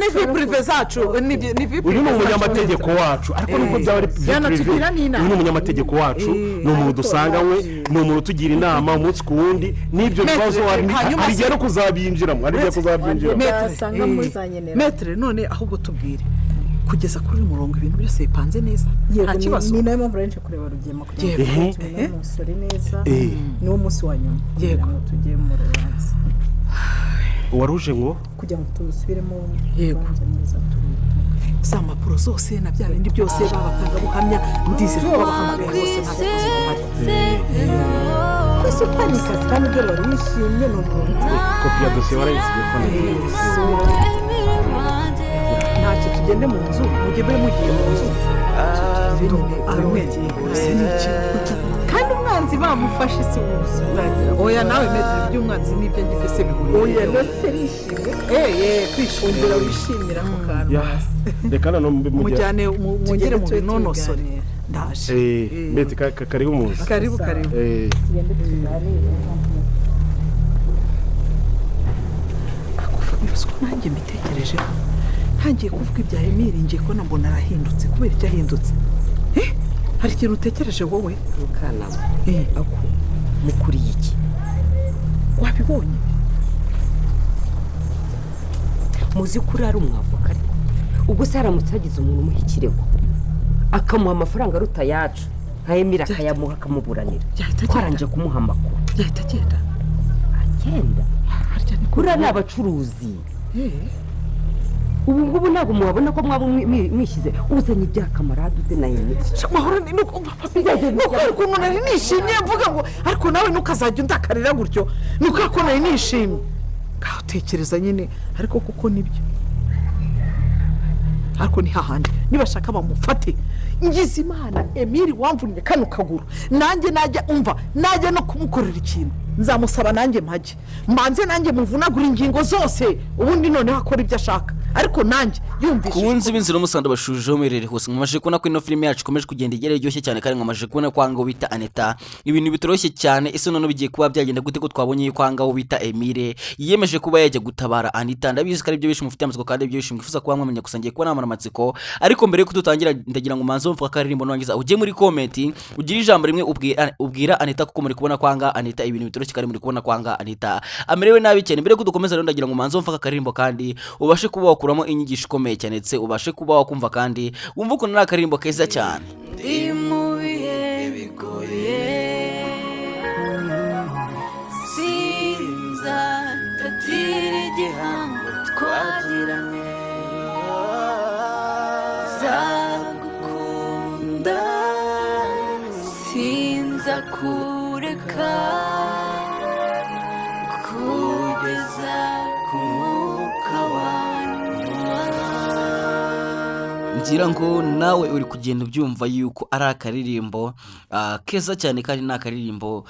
ni vi prive zacu ni vi uyu ni umunyamategeko wacu ariko nubwo byaba ari uyu ni umunyamategeko wacu ni umuntu dusanganywe ni umuntu tugira inama umunsi ku wundi n'ibyo bibazo hari igihe no kuzabyinjiramo metre none ahubwo tubwire kugeza kuri murongo ibintu byose bipanze neza nta kibazo ni nayo mpamvu rero kureba rugema kugira ngo tumenye umusore neza niwo munsi wa nyuma yego tugiye mu rubanza waruje ngo kugira ngo tubisubiremo yego za mpapuro zose na bya bindi byose babapanga buhamya ndizera ko babahamagaye bose nta kibazo gihari kwese kwandika kandi ibyo wari wishimye ni umuntu kopi ya dosiye warayisigaye ntacyo tugende mu nzu mugebe mugiye mu nzu kandi umwanzi bamufashe si wuzi oya nawe metre by'umwanzi n'ibyo ngibyo se bihuriye oya nose nishimye kwishimira wishimira ku kantu reka none mujyane mwongere mu binonosore ndaje metre karibu muzi karibu tugende tuganire akufabiruswa nanjye mbitekerejeho ntangiye kuvuga ibya Emile ngiye ko nambona arahindutse kubera icyo ahindutse hari ikintu utekereje wowe rukana ako mukuriye iki wabibonye muzi kuri ari umwavoka ariko ubwo se haramutse hagize umuntu umuha ikirego akamuha amafaranga aruta yacu nka Emile akayamuha akamuburanira twaranje kumuha amakuru yahita agenda kuri ni abacuruzi ubu ngubu ntabwo mubabona ko mwaba mwishyize uzanye ibya kamarade uze na yene mahoro ni nuko ukuntu nari nishimye mvuga ngo ariko nawe ntukazajya undakarira gutyo nuko ko nari nishimye ngaho tekereza nyine ariko kuko nibyo ariko ni hahandi nibashaka bamufate ngize imana Emile wamvunye kano kaguru nanjye najya umva najya no kumukorera ikintu nzamusaba nanjye mpage mbanze nanjye muvunagura ingingo zose ubundi none akora ibyo ashaka ariko nanjye yumvise kunzi binzira umusanda bashujeho merere hose mwamaje kubona ko ino filime yacu ikomeje kugenda igera iryoshye cyane kandi mwamaje kubona ko angaho bita Aneta ibintu bitoroshye cyane ese none bigiye kuba byagenda gute ko twabonye yuko angaho bita Emile yiyemeje kuba yajya gutabara Anita ndabizi ko ari byo bishimwe ufite amatsiko kandi ibyo bishimwe ifuza kuba mwamenya gusangiye kuba namara amatsiko ariko mbere yuko tutangira ndagira ngo manzo mvuga karirimbo nwangiza ujye muri comment ugira ijambo rimwe ubwira Anita kuko muri kubona kwanga Anita ibintu bitoroshye kandi muri kubona kwanga Anita amerewe nabi cyane mbere yuko dukomeza rero ndagira ngo manzo mvuga karirimbo kandi ubashe kuba wakuramo inyigisho ikomeye cyane ndetse ubashe kuba wakumva kandi wumva ukuntu ari akaririmbo keza cyane mu bihe bigoye sinza tatira igihango twagiranye zagukunda sinza kureka kugeza ku mwuka ngira ngo nawe uri kugenda ubyumva yuko ari akaririmbo keza cyane kandi ni akaririmbo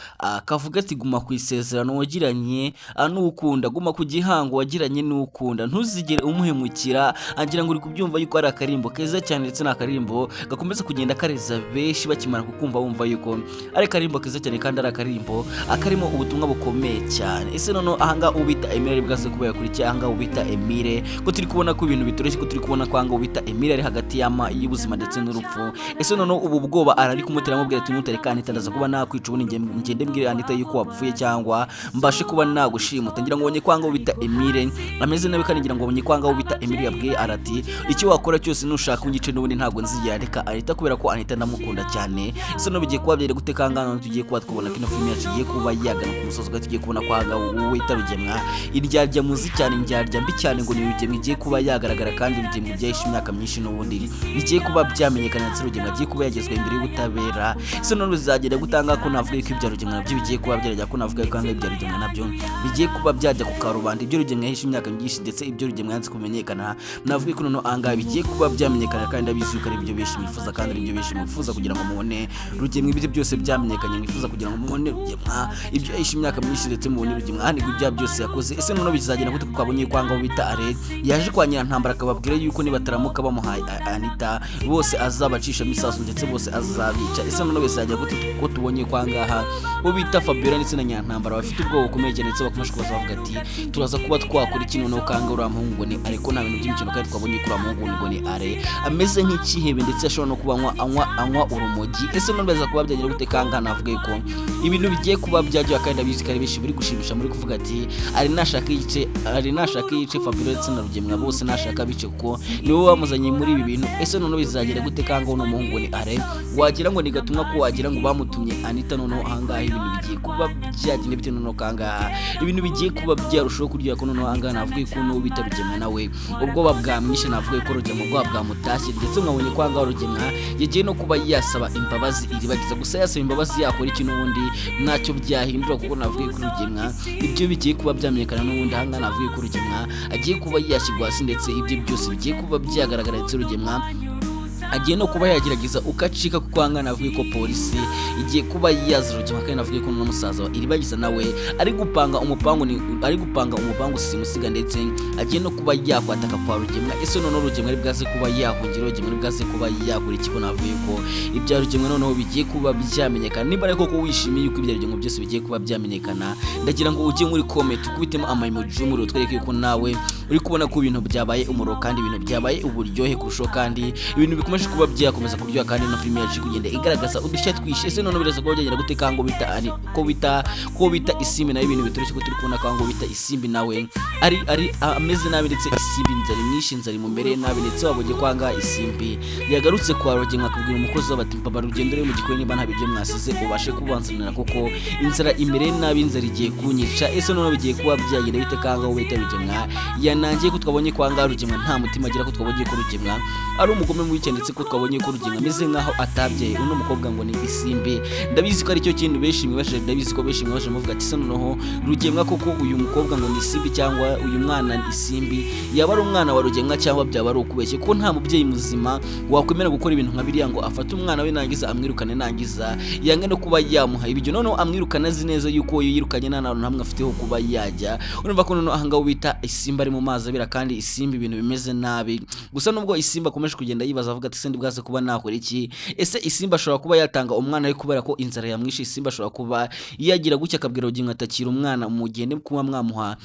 kavuga ati guma ku isezerano wagiranye n'ukunda guma ku gihango wagiranye n'ukunda ntuzigere umuhemukira ngira ngo uri kubyumva yuko ari akaririmbo keza cyane ndetse ni akaririmbo gakomeza kugenda kareza benshi bakimara kukumva wumva yuko ari akaririmbo keza cyane kandi ari akaririmbo akarimo ubutumwa bukomeye cyane ese none ahanga ubita Emile bwaze kuba yakurikiye ahanga ubita Emile ko turi kubona ko ibintu bitoroshye ko turi kubona ko ahanga ubita Emile ari hagati y'ubuzima ndetse n'urupfu ese none ubu bwoba arari kumutera amubwira ati nutereka Anita ndaza kuba nakwica ubu ngende mbwira Anita yuko wapfuye cyangwa mbashe kuba nagushimuta ngira ngo ubonye kwanga ubita Emile ameze nabi kandi ngira ngo ubonye kwanga ubita Emile yabwiye arati icyo wakora cyose nushaka ungice n'ubundi ntabwo nzigera reka Anita kubera ko Anita ndamukunda cyane ese no bigiye kuba byere gutekanga none tugiye kuba twabona kino film yacu igiye kuba yagana ku musozo tugiye kubona kwanga wita Rugemwa iryarya muzi cyane indyarya mbi cyane ngo ni Rugemwa igiye kuba yagaragara kandi Rugemwa byahise imyaka myinshi n'ubundi bigiye kuba byamenyekana ndetse Rugemwa agiye kuba yagezwe imbere y'ubutabera ese none bizagenda gutanga ko navuga ko ibya Rugemwa nabyo bigiye kuba byarajya ko navuga ko anga ibya Rugemwa nabyo bigiye kuba byajya ku karubanda ibyo Rugemwa yahishe imyaka myinshi ndetse ibyo Rugemwa yanze kumenyekana navuga ko none anga bigiye kuba byamenyekana kandi abizi ko ari ibyo benshi bifuza kandi ari ibyo benshi bifuza kugira ngo mubone Rugemwa ibyo byose byamenyekanye mwifuza kugira ngo mubone Rugemwa ibyo yahishe imyaka myinshi ndetse mubone Rugemwa handi ibyo byose yakoze ese none bizagenda gute twabonye kwanga ubita are yaje kwa Nyirantambara akababwira yuko nibataramuka bamuhaye Anita bose azabacishamo isasu ndetse bose azabica. Ese none wese yajya gute ko tubonye kwa ngaha bo bita Fabiola ndetse na Nyantambara bafite ubwoba bukomeye cyane ndetse bakomeje kubaza bavuga ati turaza kuba twakora ikintu no kanga uriya muhungu ngo ni ariko nta bintu by'imikino kandi twabonye kuri uriya muhungu ngo ni are ameze nk'ikihebe ndetse ashobora no kuba anywa urumogi. Ese none baza kuba byagira gute kanga navuga ko ibintu bigiye kuba byajya kandi abizi kare bishi biri gushimisha muri kuvuga ati ari nashaka yice Fabiola ndetse na Rugemwa bose nashaka bice ko niwe bamuzanye muri ibi bintu. Ese none bizagera gute kanga uno muhungu ni are wagira ngo ni gatumwa ko wagira ngo bamutumye Anita noneho ahangaha ibintu bigiye kuba byagenda bite noneho kanga ibintu bigiye kuba byarushaho kurya ko noneho ahangaha navuga ko n'uwo bita Rugemwa nawe ubwoba bwamwishe navuga ko Rugemwa ubwoba bwamutashye ndetse mwabonye ko ahangaha Rugemwa yagiye no kuba yasaba imbabazi iribagiza gusa yasaba imbabazi yakora ikintu ubundi ntacyo byahindura kuko navuga ko Rugemwa ibyo bigiye kuba byamenyekana n'ubundi ahangaha navuga ko Rugemwa agiye kuba yashyirwa hasi ndetse ibyo byose bigiye kuba byagaragara ndetse Rugemwa agiye no kuba yagerageza ukacika kuko hangana avuga ko polisi igiye kuba yazurukima kandi avuga ko n'umusaza wa iribagiza nawe ari gupanga umupango simusiga ndetse agiye no kuba yakwataka kwa Rugemwa. Ese none Rugemwa ari bwaze kuba yahungira Rugemwa ari bwaze kuba yakora iki ko navuga ko ibya Rugemwa noneho bigiye kuba byamenyekana. Niba ariko ko wishimiye yuko ibya Rugemwa byose bigiye kuba byamenyekana ndagira ngo ujye muri comment ukubitemo amaimoji muri utwereke ko nawe uri kubona ko ibintu byabaye umuro kandi ibintu byabaye uburyohe kurusho kandi ibintu bikomeje kuba byakomeza kuryoha kandi no film yacu kugenda igaragaza udushya twishe. Ese none birasa ko byagera gute kango bita isimbi nayo ibintu bitoroshye ko turi kubona kango bita isimbi nawe ari ameze nabi ndetse isimbi nzari mwinshi nzari mu mbere nabi ndetse wabonye kwanga isimbi yagarutse kwa Rugemwa akubwira umukozi w'abati papa rugendo rero mu gikoni niba nta bibyo mwasize ubashe kubansanira koko inzara imbere nabi inzara igiye kunyica. Ese none bigiye kuba byagenda bite kanga wo bita Rugemwa yanangiye ko twabonye kwanga Rugemwa nta mutima agira ko twabonye ko Rugemwa ari umugome mu weekend ndetse ko twabonye ko Rugemwa ameze nkaho atabyaye uno mukobwa ngo ni isimbi. Ndabizi ko ari cyo kintu benshi mwibashe ndabizi ko benshi mwibashe muvuga ati noneho Rugemwa koko uyu mukobwa ngo ni isimbi cyangwa uyu mwana ni isimbi yaba ari umwana wa Rugemwa cyangwa byaba ari ukubeshye ko nta mubyeyi muzima wakwemera gukora ibintu nka biriya ngo afate umwana we nangiza amwirukane nangiza yange no kuba yamuha ibyo noneho amwirukana azi neza yuko yirukanye nta nantu hamwe afiteho kuba yajya. Urumva ko noneho ahangaho bita isimbi ari mu mazi abira kandi isimbi ibintu bimeze nabi. Gusa nubwo isimbi akomeje kugenda yibaza avuga ati se ndibwaze kuba nakora iki. Ese isimbi ashobora kuba yatanga umwana we kubera ko inzara yamwishe. Isimbi ashobora kuba yagira gutya akabwira Rugemwa atakira umwana mugende kuba mwamuha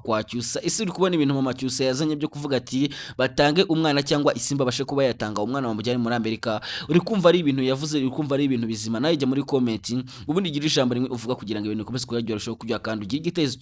kwa Cyusa. Ese uri kubona ibintu mama Cyusa yazanye byo kuvuga ati batange umwana cyangwa isimbi abashe kuba yatanga umwana bamujyane muri Amerika. Uri kumva ari ibintu yavuze, uri kumva ari ibintu bizima. Nawe jya muri comment ubundi igira ijambo rimwe uvuga kugira ngo ibintu bikomeze kujya kujya kandi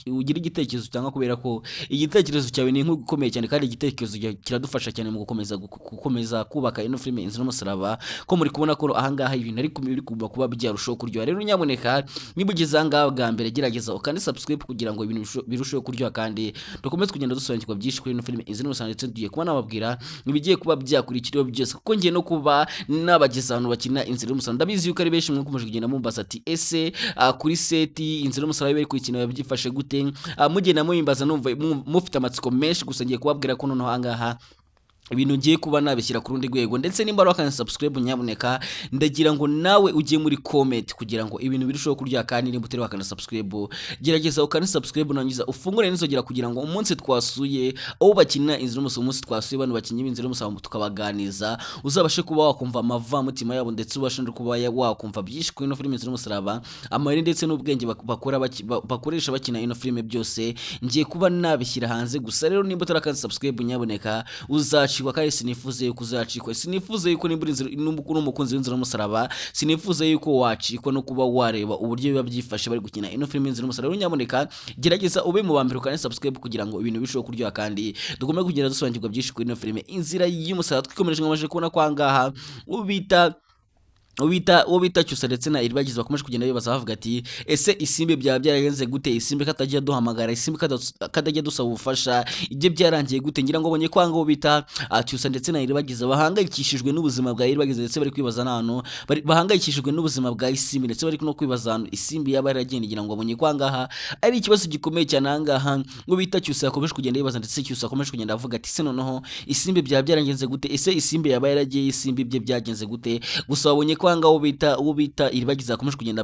ugira igitekerezo cyangwa kubera ko igitekerezo cyawe ni nk'ukomeye cyane kandi igitekerezo kiradufasha cyane mu gukomeza kubaka ino filime Inzira n'Umusaraba ko muri kubona ko ahangaha ibintu ari biri kuba byarushaho kuryoha. Rero nyamuneka niba ugeze ahangaha bwa mbere gerageza ukandi subscribe kugira ngo ibintu birusheho kuryoha kandi dukomeze kugenda dusobanukirwa byinshi kuri ino filime Inzira n'Umusaraba ndetse tugiye kuba nababwira ibigiye kuba byakurikiriyeho byose kuko ngiye no kuba nabageza abantu bakina Inzira n'Umusaraba. Ndabizi yuko ari benshi mwakomeje kugenda mumbaza ati ese kuri seti Inzira n'Umusaraba bari kuyikina byifashe gute mugenda muyimbaza numva mufite amatsiko menshi. Gusa ngiye kubabwira ko noneho ahangaha ibintu ngiye kuba nabishyira ku rundi rwego ndetse nimba wakana subscribe nyabuneka ndagira ngo nawe ugiye muri comment kugira ngo ibintu birusheho kurya kandi nimba utari wakana subscribe gerageza ukana subscribe nangiza ufungure n'inzogera kugira ngo umunsi twasuye aho bakina Inzira n'Umusaraba umunsi twasuye bano bakinyi b'Inzira n'Umusaraba tukabaganiza uzabashe kuba wakumva amava mutima yabo ndetse ubashe no kuba wakumva byinshi kuri ino filime Inzira n'Umusaraba amayeri ndetse n'ubwenge bakoresha bakina ino filime byose ngiye kuba nabishyira hanze. Gusa rero nimba utari wakana subscribe nyabuneka uzaci kandi sinifuze yuko uzacikwa, sinifuze yuko nimbura n'umukunzi w'Inzira n'Umusaraba, sinifuze yuko wacikwa no kuba wareba uburyo biba byifashe bari gukina ino filime Inzira n'Umusaraba. Nyamuneka gerageza ube mu bambere kandi subscribe kugira ngo ibintu bishoboke kuryoha kandi dukomeze kugenda dusobanukirwa byinshi kuri ino filime Inzira y'Umusaraba. Twikomeje ngamaje kubona kwangaha ubita Cyusa ndetse na iribagiza bakomeje kugenda bibaza bavuga ati ese isimbi byaba byaragenze gute, isimbi katajya duhamagara, isimbi kadajya dusaba ubufasha, ibyo byarangiye gute. Ngira ngo bonye kwanga ubita Cyusa ndetse na iribagiza bahangayikishijwe n'ubuzima bwa iribagiza ndetse bari kwibaza nano bahangayikishijwe n'ubuzima bwa isimbi ndetse bari no kwibaza isimbi yaba yaragenda. Ngira ngo bonye kwangaha ari ikibazo gikomeye cyane ahangaha ubita Cyusa yakomeje kugenda yibaza ndetse Cyusa akomeje kugenda avuga ati se noneho isimbi byaba byaragenze gute, ese isimbi yaba yaragiye, isimbi bye byagenze gute. Gusa wabonye ko kwanga uwo bita iribagiza akomeje kugenda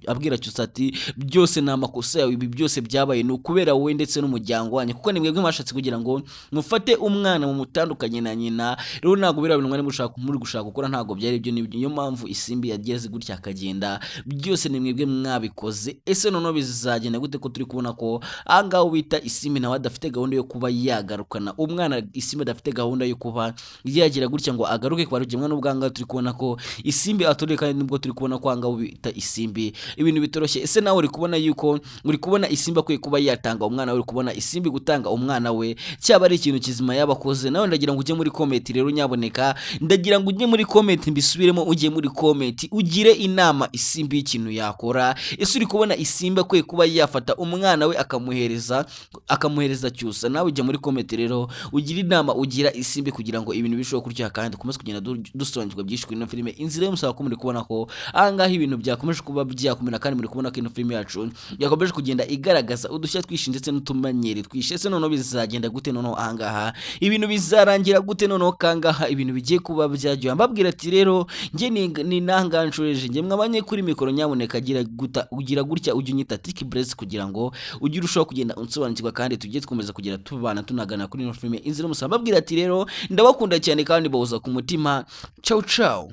abwira cyusa ati byose ni amakosa yawe, ibi byose byabaye ni ukubera wowe ndetse n'umuryango wanyu, kuko ni mwebwe mwashatse kugira ngo mufate umwana mu mutandukanye na nyina. Rero ntabwo biriya bintu mwari muri gushaka gukora ntabwo byari byo, niyo mpamvu Isimbi yageze gutya akagenda, byose ni mwebwe mwabikoze. Ese noneho bizagenda gute ko turi kubona ko ahangaha ubita Isimbi nawe adafite gahunda yo kuba yagarukana umwana, Isimbi adafite gahunda yo kuba yagira gutya ngo agaruke kwa Rugema, n'ubwanga turi kubona ko Isimbi atoreye, kandi nibwo turi kubona ko ahangaha ubita Isimbi ibintu bitoroshye. Ese nawe uri kubona yuko uri kubona Isimbi akwiye kuba yatanga umwana we, uri kubona Isimbi gutanga umwana we cyaba ari ikintu kizima yabakoze? Nawe ndagira ngo ujye muri comment rero nyaboneka, ndagira ngo ujye muri comment mbisubiremo, ujye muri comment ugire inama Isimbi y'ikintu yakora. Ese uri kubona Isimbi akwiye kuba yafata umwana we akamuhereza cyusa? Nawe ujya muri comment rero ugira inama ugira Isimbi kugira ngo ibintu bishoboke kurya, kandi dukomeze kugenda dusobanukirwa byinshi kuri ino filime Inzira y'umusaba, ko muri kubona ko ahangaha ibintu byakomeje kuba byakomera, kandi muri kubona ko ino filime yacu yakomeje kugenda igaragaza udushya twinshi ndetse n'utumanyeri twinshi. Ese noneho bizagenda gute? Noneho ahangaha ibintu bizarangira gute? Noneho kangaha ibintu bigiye kuba byajya mbabwira ati rero njye ni nanganshoreje, njye mwabanye kuri mikoro, nyaboneka ugira gutya ujye unyita Tiki Blaze kugira ngo ujye urushaho kugenda unsobanukirwa, kandi tujye twkomeza kugera tubana tunagana kuri ino filime Inzira y'umusaba. Mbabwira ati rero ndabakunda cyane kandi bahoza ku mutima. Ciao ciao.